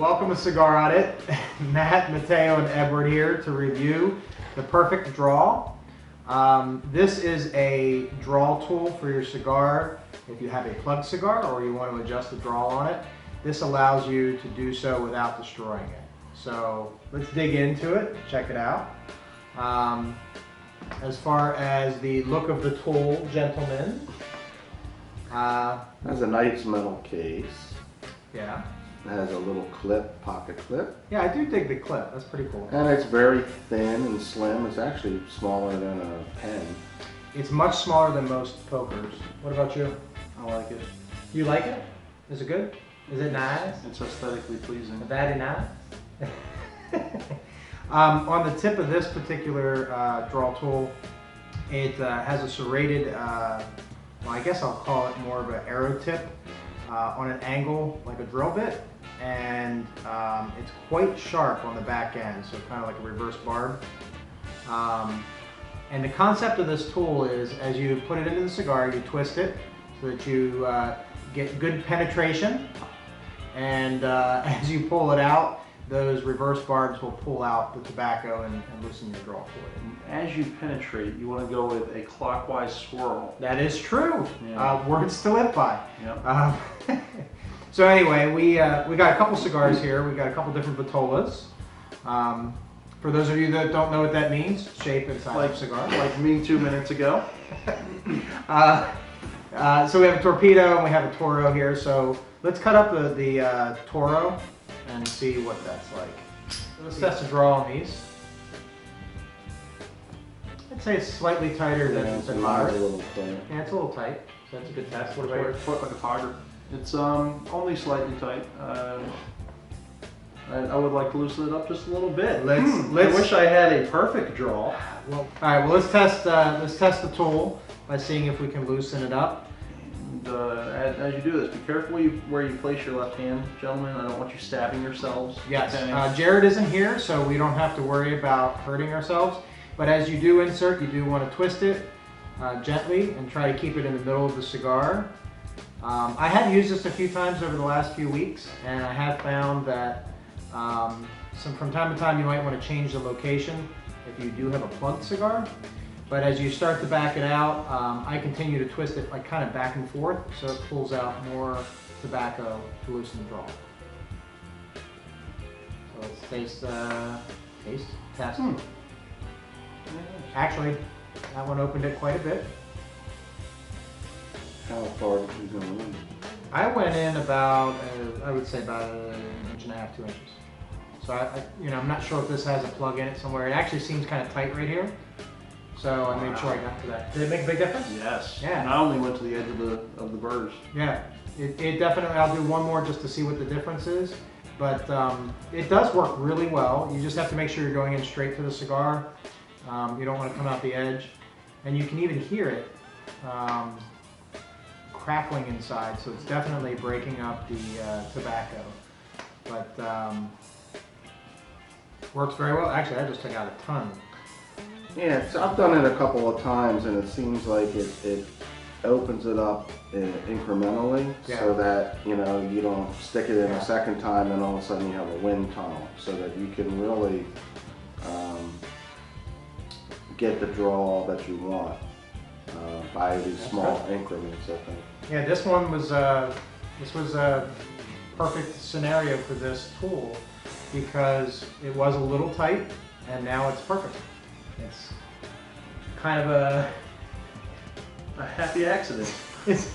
welcome to Cigar Audit. Matt, Mateo, and Edward here to review the PerfecDraw. This is a draw tool for your cigar. If you have a plugged cigar or you want to adjust the draw on it, this allows you to do so without destroying it. So let's dig into it, check it out. As far as the look of the tool, gentlemen. Has a nice metal case. Yeah. It has a little clip, pocket clip. Yeah, I do dig the clip. That's pretty cool. And it's very thin and slim. It's actually smaller than a pen. It's much smaller than most pokers. What about you? I like it. You like it? Is it good? Is it nice? It's aesthetically pleasing. Very nice. On the tip of this particular draw tool, it has a serrated, well, I guess I'll call it more of an arrow tip on an angle like a drill bit, and it's quite sharp on the back end, so kind of like a reverse barb. And the concept of this tool is, as you put it into the cigar, you twist it so that you get good penetration, and as you pull it out, those reverse barbs will pull out the tobacco and loosen your draw fluid. As you penetrate, you want to go with a clockwise swirl. That is true. Yeah. Words to live by. Yep. So anyway, we got a couple cigars here. We got a couple different vitolas. For those of you that don't know what that means, shape and size of cigar. Like me 2 minutes ago. So we have a torpedo and we have a toro here. So let's cut up the toro and see what that's like. So let's test the draw on these. I'd say it's slightly tighter than moderate. Yeah, it's a little tight. So that's a good test. What about yours? Foot like a fogger. It's only slightly tight. I would like to loosen it up just a little bit. I wish I had a PerfecDraw. Well, all right. Well, let's test the tool by seeing if we can loosen it up. And as you do this, be careful where you place your left hand, gentlemen. I don't want you stabbing yourselves. Yes. Okay? Jared isn't here, so we don't have to worry about hurting ourselves. But as you do insert, you do want to twist it gently and try to keep it in the middle of the cigar. I have used this a few times over the last few weeks, and I have found that from time to time you might want to change the location if you do have a plugged cigar. But as you start to back it out, I continue to twist it like kind of back and forth so it pulls out more tobacco to loosen the draw. So let's test. Actually, that one opened it quite a bit. How far did you go in? I went in about, I would say about 1.5 inches, 2 inches. So I'm not sure if this has a plug in it somewhere. It actually seems kind of tight right here. So I made sure I got to that. Did it make a big difference? Yes. Yeah. And I only went to the edge of the burrs. Yeah. It definitely, I'll do one more just to see what the difference is. But it does work really well. You just have to make sure you're going in straight to the cigar. You don't want to come out the edge. And you can even hear it crackling inside, so it's definitely breaking up the tobacco. But works very well. Actually, I just took out a ton. Yeah, I've done it a couple of times, and it seems like it opens it up incrementally, so that you don't stick it in a second time and all of a sudden you have a wind tunnel, so that you can really get the draw that you want by these small increments, I think. Yeah, this one was a perfect scenario for this tool because it was a little tight and now it's perfect. It's kind of A happy accident. it's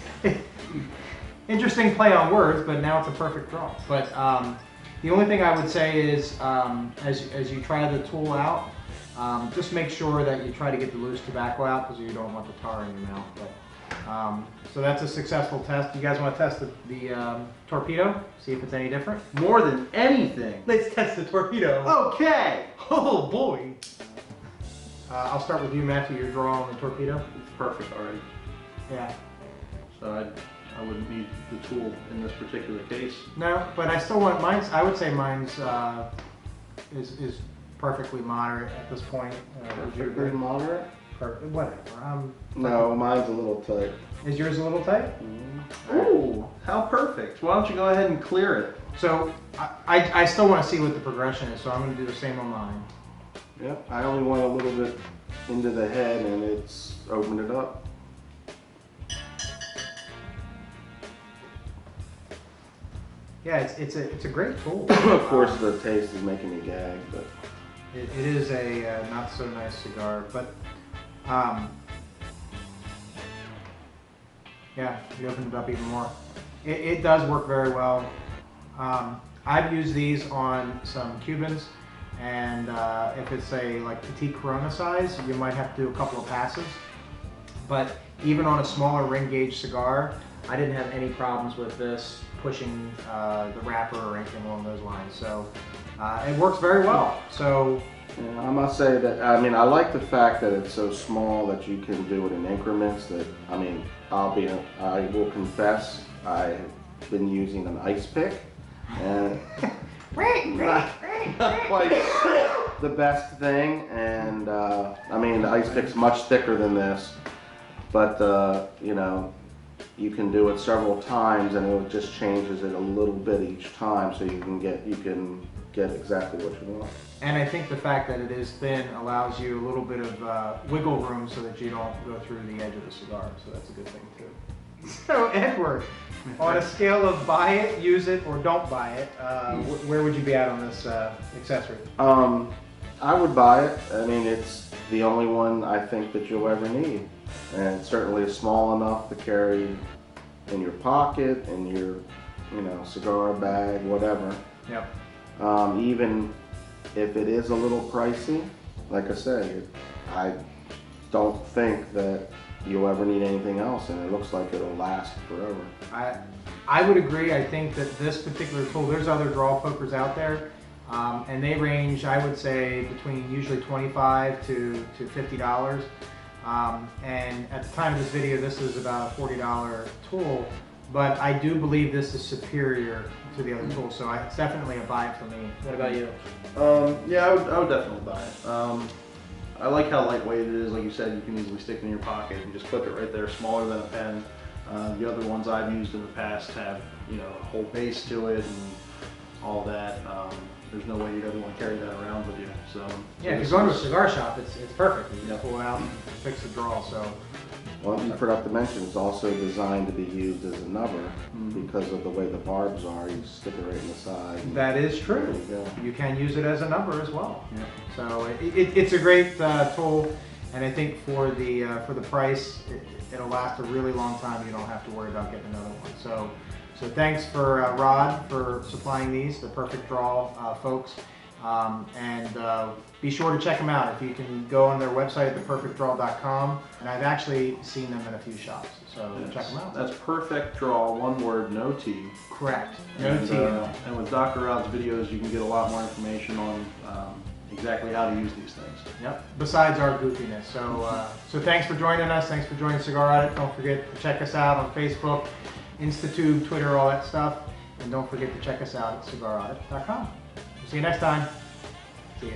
interesting play on words, but now it's a perfect draw. But the only thing I would say is as you try the tool out, just make sure that you try to get the loose tobacco out because you don't want the tar in your mouth. But, so that's a successful test. You guys want to test the torpedo? See if it's any different? More than anything. Let's test the torpedo. Okay. Oh boy. I'll start with you, Matthew. Your draw on the torpedo. It's perfect already. Yeah. So I wouldn't need the tool in this particular case. No, but I still want mine's. I would say mine's is perfectly moderate at this point. Would you agree? Perfectly moderate? Whatever. No, mine's a little tight. Is yours a little tight? Ooh, how perfect. Why don't you go ahead and clear it? So I still want to see what the progression is, so I'm going to do the same on mine. Yep, I only went a little bit into the head and it's opened it up. Yeah, it's a great tool. Of course, the taste is making me gag, but it is a not so nice cigar, but yeah, you opened it up even more. It does work very well. I've used these on some Cubans, and if it's a like petite Corona size, you might have to do a couple of passes. But even on a smaller ring gauge cigar, I didn't have any problems with this pushing the wrapper or anything along those lines. So it works very well. So yeah, I must say that, I mean, I like the fact that it's so small that you can do it in increments. That, I mean, I will confess, I've been using an ice pick, and not quite the best thing. And I mean, the ice pick's much thicker than this, but you know, you can do it several times, and it just changes it a little bit each time, so you can get exactly what you want. And I think the fact that it is thin allows you a little bit of wiggle room so that you don't go through the edge of the cigar. So that's a good thing too. So Edward, on a scale of buy it, use it, or don't buy it, where would you be at on this accessory? I would buy it. I mean, it's the only one I think that you'll ever need. And it's certainly small enough to carry in your pocket, in your, you know, cigar bag, whatever. Yep. Even if it is a little pricey, like I said, I don't think that you'll ever need anything else, and it looks like it'll last forever. I would agree. I think that this particular tool, there's other draw pokers out there, and they range, I would say, between usually $25 to $50. And at the time of this video, this is about a $40 tool, but I do believe this is superior to the other tools, so it's definitely a buy for me. What about you? Yeah, I would definitely buy it. I like how lightweight it is. Like you said, you can easily stick it in your pocket and just clip it right there, smaller than a pen. The other ones I've used in the past have, you know, a whole base to it and all that. There's no way you'd ever want to carry that around with you. So yeah, if you're going to a cigar shop, it's perfect. You just pull it out and fix the draw. So. Well, you forgot to mention, it's also designed to be used as a nubber because of the way the barbs are. You stick it right in the side. That is true. You can use it as a number as well. Yeah. So it's a great tool, and I think for the price, it'll last a really long time. You don't have to worry about getting another one. So thanks for Rod for supplying these, the PerfecDraw folks. And be sure to check them out. If you can go on their website at theperfectdraw.com, and I've actually seen them in a few shops, so check them out. That's PerfecDraw, one word, no T. Correct, no And, T. And with Dr. Rod's videos, you can get a lot more information on exactly how to use these things. Yep. Besides our goofiness. So thanks for joining us. Thanks for joining Cigar Audit. Don't forget to check us out on Facebook, Institute, Twitter, all that stuff. And don't forget to check us out at cigaraudit.com. We'll see you next time. See you.